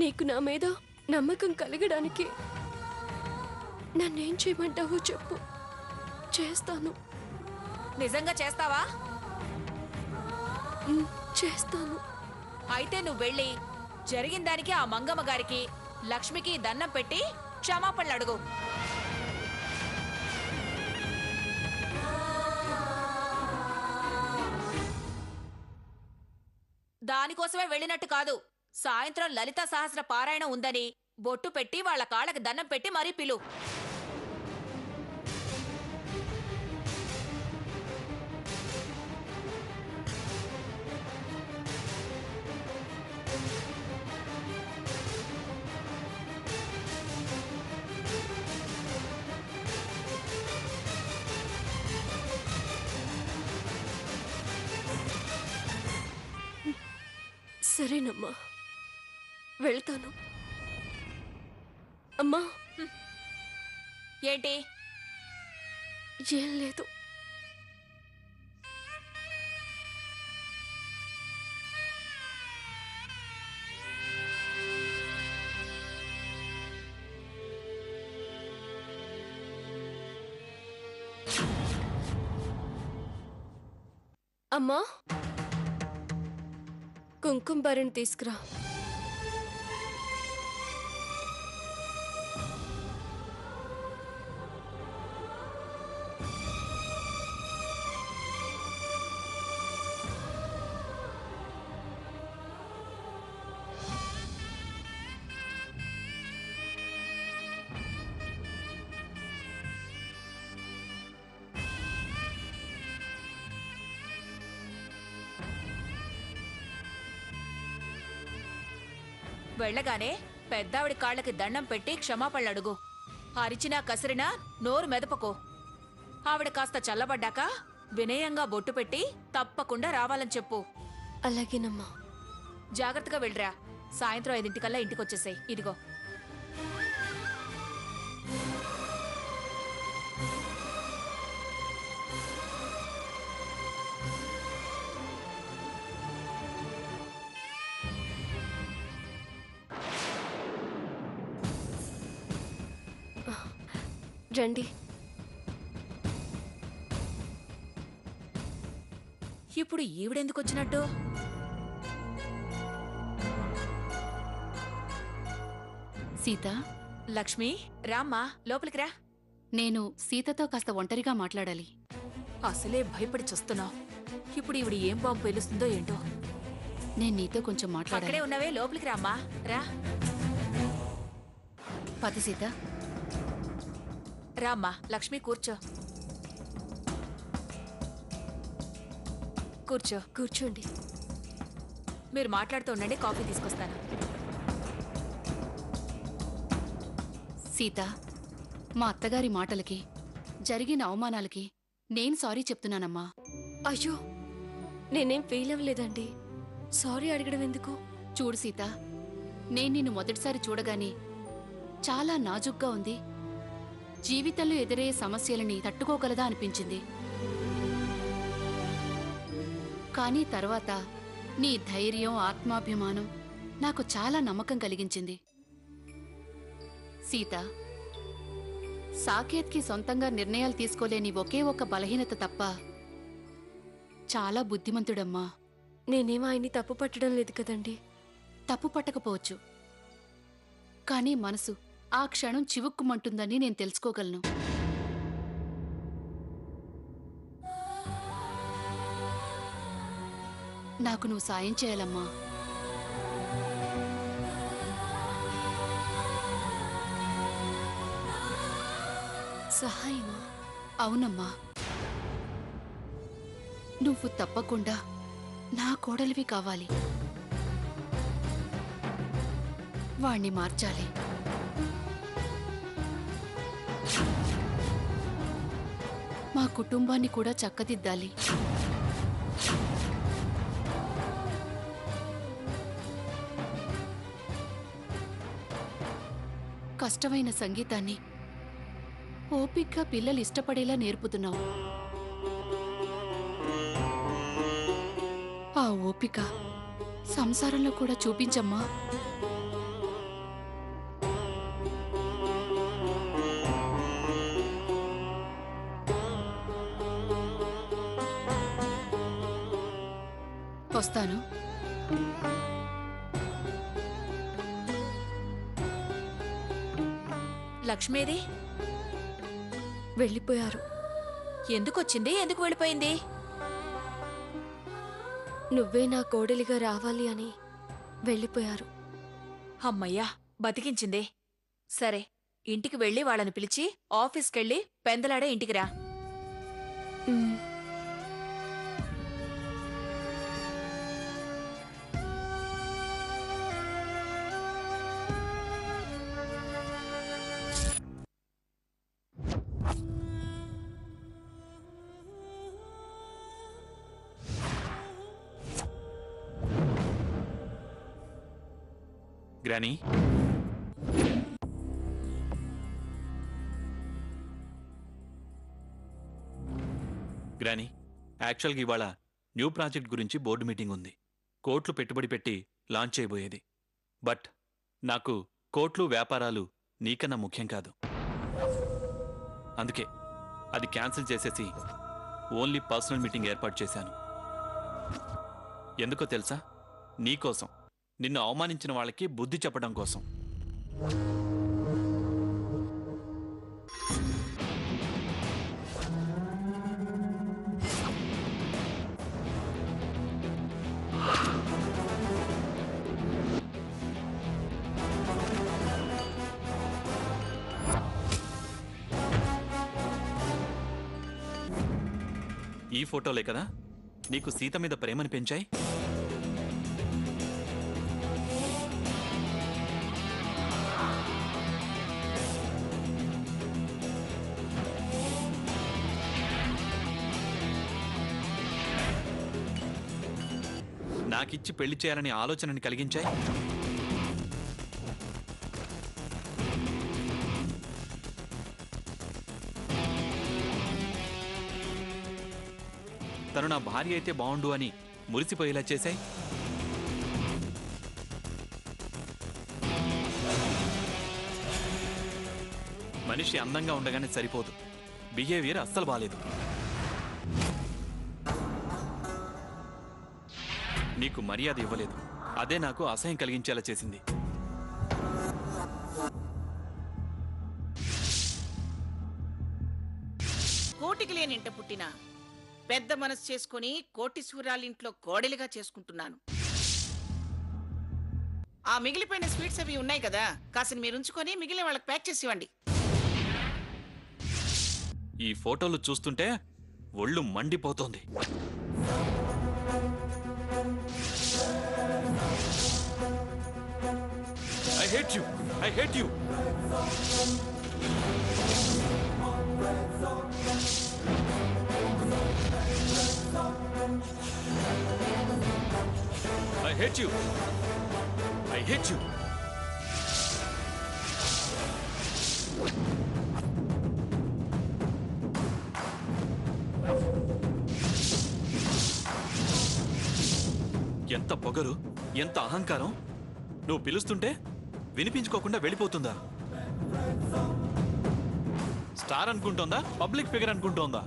నీకు నా మీద నమ్మకం కలగడానికి నన్నేం చేయమంటావో చెప్పు, చేస్తాను. నిజంగా చేస్తావా? చేస్తాను. అయితే నువ్వు వెళ్ళి జరిగిన దానికి ఆ మంగమ్మ గారికి లక్ష్మికి దండం పెట్టి క్షమాపణలు అడుగు. దానికోసమే వెళ్ళినట్టు కాదు, సాయంత్రం లలితా సహస్ర పారాయణం ఉందని బొట్టు పెట్టి వాళ్ళ కాళ్ళకి దండం పెట్టి మరీ పిలు. సరేనమ్మా, వెళ్తాను. అమ్మా. ఏంటి? ఏం లేదు. అమ్మా, కుంకుమ భరణి తీసుకురా. వెళ్ళగానే పెద్దావిడి కాళ్ళకి దండం పెట్టి క్షమాపణలు అడుగు. అరిచినా కసిరినా నోరు మెదపకో. ఆవిడ కాస్త చల్లబడ్డాక వినయంగా బొట్టు పెట్టి తప్పకుండా రావాలని చెప్పు. అలాగేనమ్మా. జాగ్రత్తగా వెళ్ళరా. సాయంత్రం 5 ఇంటికొచ్చేసాయి. ఇదిగో. రండి. ఇప్పుడు ఈవిడెందుకు వచ్చినట్టు? సీత, లక్ష్మి రామ్మా, లోపలికి రా. నేను సీతతో కాస్త ఒంటరిగా మాట్లాడాలి. అసలే భయపడి చూస్తున్నావు. ఇప్పుడు ఈవిడ ఏం బాంబు పేలుస్తుందో ఏంటో. నేను నీతో కొంచెం మాట్లాడాలి. అక్కడే ఉన్నవే, లోపలికి రామ్మా, రా. పద సీత. రామ్మా, లక్ష్మి కూర్చో. కూర్చో. కూర్చోండి. మీరు మాట్లాడుతూ ఉండండి, కాఫీ తీసుకొస్తాను. సీత, మా అత్తగారి మాటలకి జరిగిన అవమానాలకి నేను సారీ చెప్తున్నానమ్మా. అయ్యో, నేనేం ఫెయిల్ అవ్వలేదండి. సారీ అడగడం ఎందుకు? చూడు సీత, నేను నిన్ను మొదటిసారి చూడగానే చాలా నాజుగ్గా ఉంది, జీవితంలో ఎదురయ్యే సమస్యలని తట్టుకోగలదా అనిపించింది. కానీ తర్వాత నీ ధైర్యం, ఆత్మాభిమానం నాకు చాలా నమ్మకం కలిగించింది. సీత, సాకేత్కి సొంతంగా నిర్ణయాలు తీసుకోలేని ఒకే ఒక్క బలహీనత తప్ప చాలా బుద్ధిమంతుడమ్మా. నేనేం ఆయన్ని తప్పు పట్టడం లేదు కదండి. తప్పు పట్టకపోవచ్చు, కానీ మనసు ఆ క్షణం చివుక్కుమంటుందని నేను తెలుసుకోగలను. నాకు నువ్వు సాయం చేయాలమ్మా. సహాయమా? అవునమ్మా, నువ్వు తప్పకుండా నా కోడలివి కావాలి. వాణ్ణి మార్చాలి. మా కుటుంబాన్ని కూడా చక్కదిద్దాలి. కష్టమైన సంగీతాన్ని ఓపిగ్గా పిల్లలు ఇష్టపడేలా నేర్పుతున్నావు. ఆ ఓపిక సంసారంలో కూడా చూపించమ్మా. వస్తాను. లక్ష్మేది వెళ్ళిపోయారు. ఎందుకొచ్చింది, ఎందుకు వెళ్ళిపోయింది? నువ్వే నా కోడలిగా రావాలి అని వెళ్ళిపోయారు. అమ్మయ్యా, బతికించింది. సరే, ఇంటికి వెళ్ళి వాళ్ళని పిలిచి ఆఫీస్కెళ్ళి పెందలాడే ఇంటికి రా. మ్, గ్రానీ, గ్రానీ, యాక్చువల్గా ఇవాళ న్యూ ప్రాజెక్ట్ గురించి బోర్డు మీటింగ్ ఉంది. కోట్లు పెట్టుబడి పెట్టి లాంచ్ చేయబోయేది. బట్ నాకు కోట్లు వ్యాపారాలు నీకన్నా ముఖ్యం కాదు. అందుకే అది క్యాన్సిల్ చేసేసి ఓన్లీ పర్సనల్ మీటింగ్ ఏర్పాటు చేశాను. ఎందుకో తెలుసా? నీకోసం, నిన్ను అవమానించిన వాళ్ళకి బుద్ధి చెప్పడం కోసం. ఈ ఫోటోలే కదా నీకు సీత మీద ప్రేమని పెంచాయి. నాకిచ్చి పెళ్లి చేయాలని ఆలోచనని కలిగించాయి. తను నా భార్య అయితే బాగుండు అని మురిసిపోయేలా చేశాయి. మనిషి అందంగా ఉండగానే సరిపోదు, బిహేవియర్ అస్సలు బాలేదు. నీకు మర్యాద ఇవ్వలేదు, అదే నాకు అసహ్యం కలిగించేలా చేసింది. కోటికి లేనింట పుట్టిన పెద్ద మనసు చేసుకుని కోటీశ్వరాలింట్లో కోడలిగా చేసుకుంటున్నాను. ఆ మిగిలిపోయిన స్వీట్స్ అవి ఉన్నాయి కదా, కాసిన మీరు ఉంచుకొని మిగిలిన వాళ్ళకి ప్యాక్ చేసి ఇవ్వండి. ఈ ఫోటోలు చూస్తుంటే ఒళ్ళు మండిపోతోంది. I hate you. I hate you. I hate you. I hate you. ఎంత పొగరు, ఎంత అహంకారం! నువ్వు పిలుస్తుంటే వినిపించుకోకుండా వెళ్ళిపోతుందా? స్టార్ అనుకుంటోందా, పబ్లిక్ ఫిగర్ అనుకుంటోందా?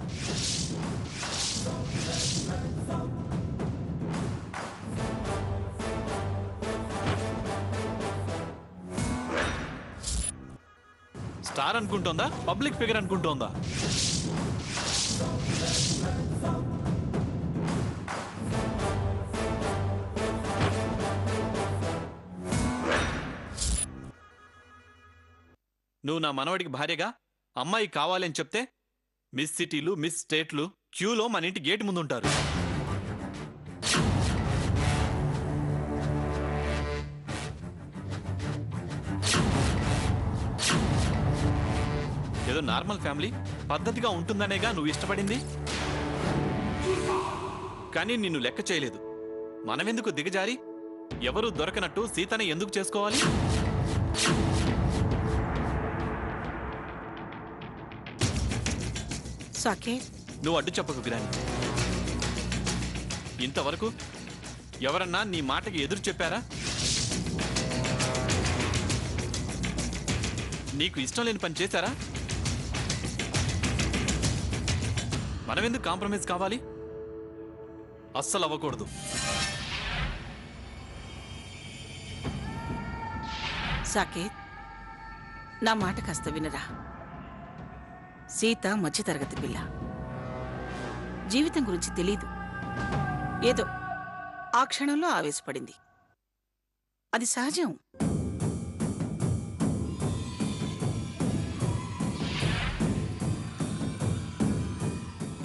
స్టార్ అనుకుంటోందా, పబ్లిక్ ఫిగర్ అనుకుంటోందా? నువ్వు నా మనవడికి భార్యగా అమ్మాయి కావాలని చెప్తే మిస్ సిటీలు, మిస్ స్టేట్లు క్యూలో మన ఇంటి గేటు ముందుంటారు. ఏదో నార్మల్ ఫ్యామిలీ పద్ధతిగా ఉంటుందనేగా నువ్వు ఇష్టపడింది. కానీ నిన్ను లెక్క చేయలేదు. మనమెందుకు దిగజారి ఎవరూ దొరకనట్టు సీతని ఎందుకు చేసుకోవాలి? సాకేత్, నువ్వు అడ్డు చెప్పకు గ్రాని. ఇంతవరకు ఎవరన్నా నీ మాటకి ఎదురు చెప్పారా? నీకు ఇష్టం లేని పని చేశారా? మనమెందుకు కాంప్రమైజ్ కావాలి? అస్సలు అవ్వకూడదు. సాకేత్, నా మాట కాస్త వినరా. సీత మధ్యతరగతి పిల్ల. జీవితం గురించి తెలీదు. ఏదో ఆ క్షణంలో ఆవేశపడింది. అది సహజం.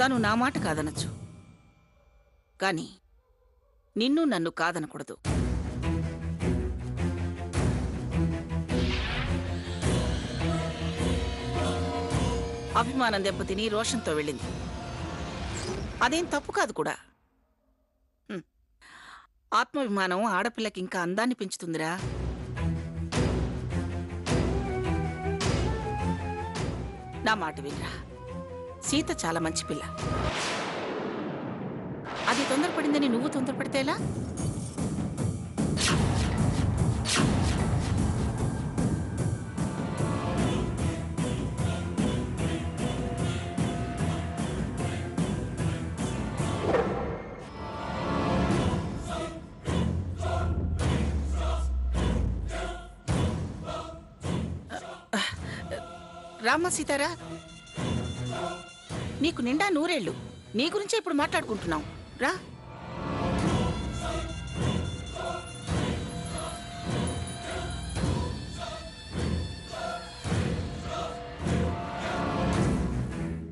తను నా మాట కాదనొచ్చు, కాని నిన్ను నన్ను కాదనకూడదు. అభిమానం దెబ్బతిని రోషంతో వెళ్ళింది. అదేం తప్పు కాదు కూడా. ఆత్మాభిమానం ఆడపిల్లకి ఇంకా అందాన్ని పెంచుతుందిరా. నా మాట వినరా. సీత చాలా మంచి పిల్ల. అది తొందరపడిందని నువ్వు తొందరపడితేలా? రామ్మ సీతారా, నీకు నిండా నూరేళ్ళు. నీ గురించే ఇప్పుడు మాట్లాడుకుంటున్నాం. రా.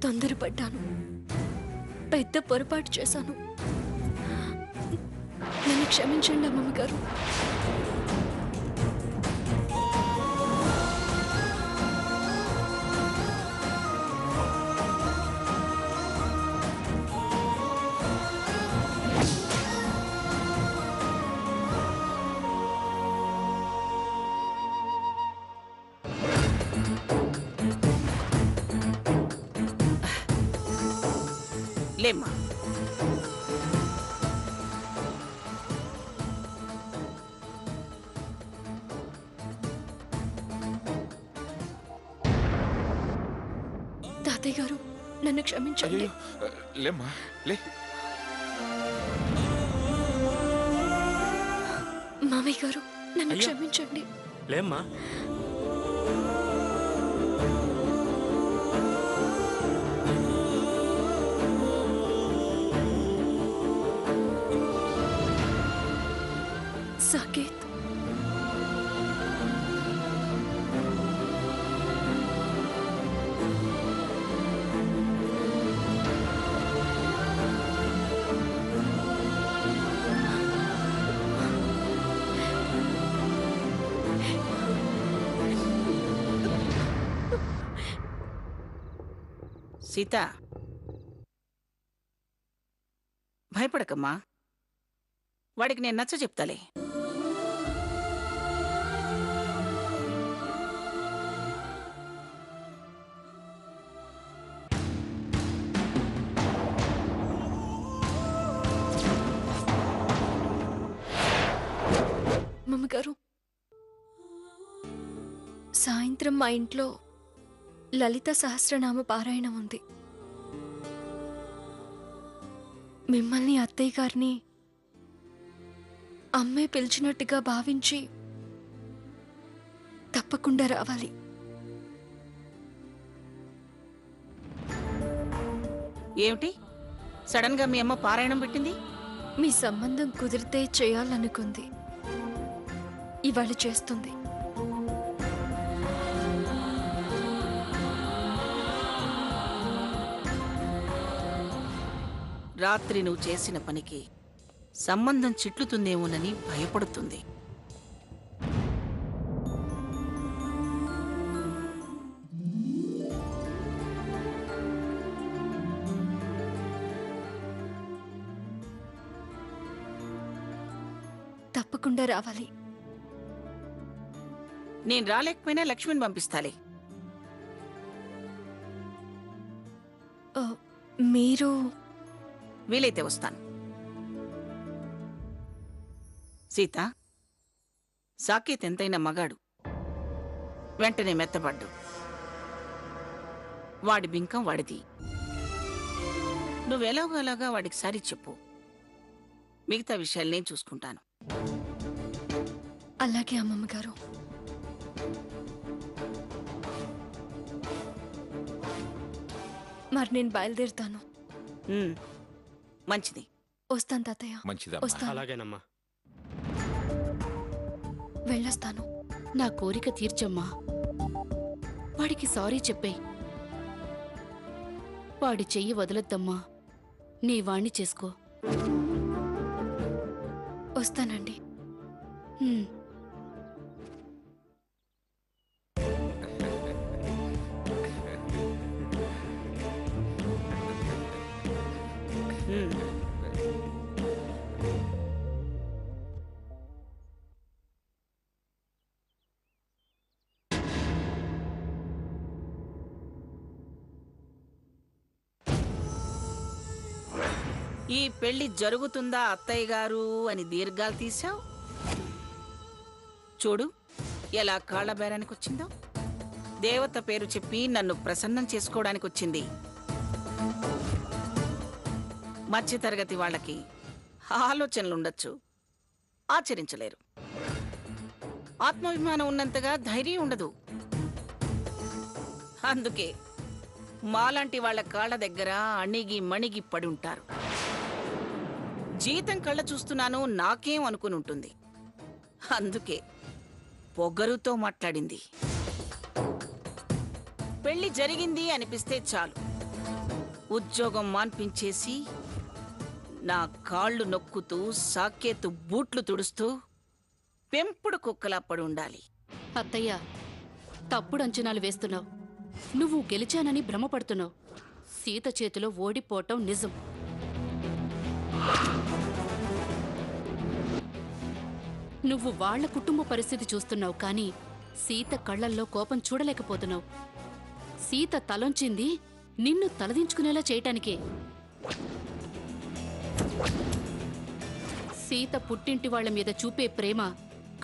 తొందరపడ్డాను, పెద్ద పొరపాటు చేశాను. నన్ను క్షమించండి అమ్మమ్మ గారు. లేమ్మా. తాతయ్య గారు, నన్ను క్షమించండి. లేమ్మా, లే. మామయ్య గారు, నన్ను క్షమించండి. లేమ్మా. సాకేత్, సీత, భయపడకమ్మా. వాడికి నేను నచ్చ చెప్తాలే. మమ్మగారు, సాయంత్రం మా ఇంట్లో లలిత సహస్రనామ పారాయణం ఉంది. మిమ్మల్ని అత్తయ్య గారిని అమ్మే పిలిచినట్టుగా భావించి తప్పకుండా రావాలి. ఏమిటి సడన్ గా మీ అమ్మ పారాయణం పెట్టింది? మీ సంబంధం కుదిరితే చేయాలనుకుంది. ఇవాళ చేస్తుంది. రాత్రి నువ్వు చేసిన పనికి సంబంధం చిట్లుతుందేమోనని భయపడుతుంది. తప్పకుండా రావాలి. నేను రాలేకపోయినా లక్ష్మిని పంపిస్తాలే. మీరు వీలైతే వస్తాను. సీత, సాకేత్ ఎంతైనా మగాడు. వెంటనే మెత్తబడ్డు. వాడి బింకం వాడిది. నువ్వెలాగోలాగా వాడికి సారీ చెప్పు. మిగతా విషయాలు నేను చూసుకుంటాను. అలాగే అమ్మమ్మ గారు. మరి నేను బయలుదేరుతాను. ఉమ్, మంచిది. వస్తాను తాతయ్య. మంచిదమ్మా. వస్తాను. అలాగేనమ్మా. వెళ్ళొస్తాను. నా కోరిక తీర్చమ్మా. వాడికి సారీ చెప్పేయ్. వాడి చెయ్యి వదలొద్దమ్మా. నీ వాణ్ణి చేసుకో. వస్తానండి. హ్మ్. ఉమ్. ఈ పెళ్లి జరుగుతుందా అత్తయ్య గారు అని దీర్ఘాలు తీశావు. చూడు ఎలా కాళ్ళ బేరానికి వచ్చిందో. దేవత పేరు చెప్పి నన్ను ప్రసన్నం చేసుకోవడానికి వచ్చింది. మధ్యతరగతి వాళ్ళకి ఆలోచనలుండొచ్చు, ఆచరించలేరు. ఆత్మాభిమానం ఉన్నంతగా ధైర్యం ఉండదు. అందుకే మాలాంటి వాళ్ళ కాళ్ళ దగ్గర అణిగి మణిగి పడి ఉంటారు. జీతం కళ్ళ చూస్తున్నాను నాకేం అనుకుని ఉంటుంది. అందుకే పొగరుతో మాట్లాడింది. పెళ్లి జరిగింది అనిపిస్తే చాలు, ఉద్యోగం మాన్పించేసి నా కాళ్ళు నొక్కుతూ సాకేతు బూట్లు తుడుస్తూ పెంపుడు కుక్కలా పడి ఉండాలి. అత్తయ్య, తప్పుడు అంచనాలు వేస్తున్నావు. నువ్వు గెలిచానని భ్రమపడుతున్నావు. సీత చేతిలో ఓడిపోవటం నిజం. నువ్వు వాళ్ళ కుటుంబ పరిస్థితి చూస్తున్నావు, కానీ సీత కళ్ళల్లో కోపం చూడలేకపోతున్నావు. సీత తలొంచింది నిన్ను తలదించుకునేలా చేయటానికే. సీత పుట్టింటి వాళ్ల మీద చూపే ప్రేమ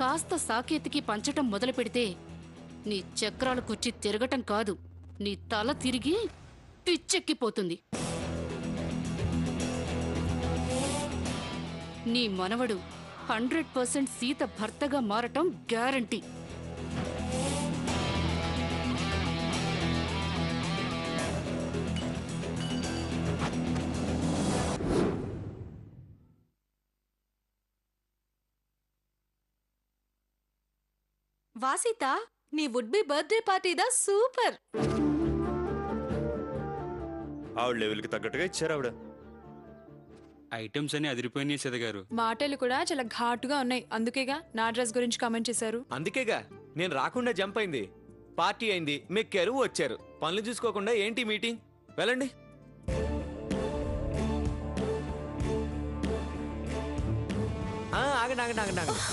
కాస్త సాకేతికి పంచటం మొదలుపెడితే నీ చక్రాల కుర్చీ తిరగటం కాదు, నీ తల తిరిగి పిచ్చెక్కిపోతుంది. నీ మనవడు 100% సీత భర్తగా మారటం గ్యారంటీ. వాసిత, నీ వుడ్ బి బర్త్డే పార్టీదా సూపర్. ఆవిడ లెవెల్కి తగ్గట్టుగా ఇచ్చారు ఆవిడ. ఐటమ్స్ అన్ని అదిరిపోయినాయి సీత గారు. మాటలు కూడా చాలా ఘాటుగా ఉన్నాయి. అందుకేగా నా డ్రెస్ గురించి కామెంట్ చేశారు. అందుకేగా నేను రాకుండా జంప్ అయింది. పార్టీ అయింది, మెక్కారు, వచ్చారు. పనులు చూసుకోకుండా ఏంటి మీటింగ్? వెళ్ళండి. ఆగండి ఆగండి ఆగండి ఆగండి.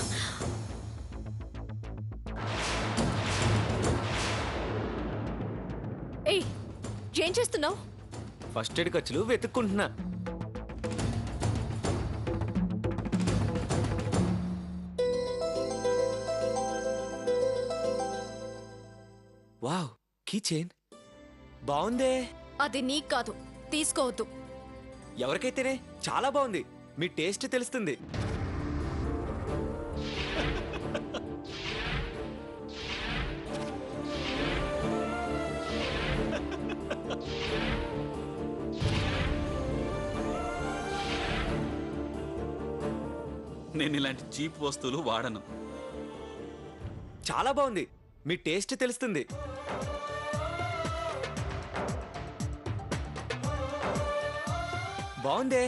ఏయ్, ఏం చేస్తున్నావు? ఫస్ట్ ఎయిడ్ ఖర్చులు వెతుక్కుంటున్నా. వావ్, కీ చైన్ బాగుందే. అది నీకు కాదు, తీసుకోవద్దు. ఎవరికైతేనే చాలా బాగుంది. మీ టేస్ట్ తెలుస్తుంది. నేను ఇలాంటి చీప్ వస్తువులు వాడను. చాలా బాగుంది. మీ టేస్ట్ తెలుస్తుంది. బాగుందే.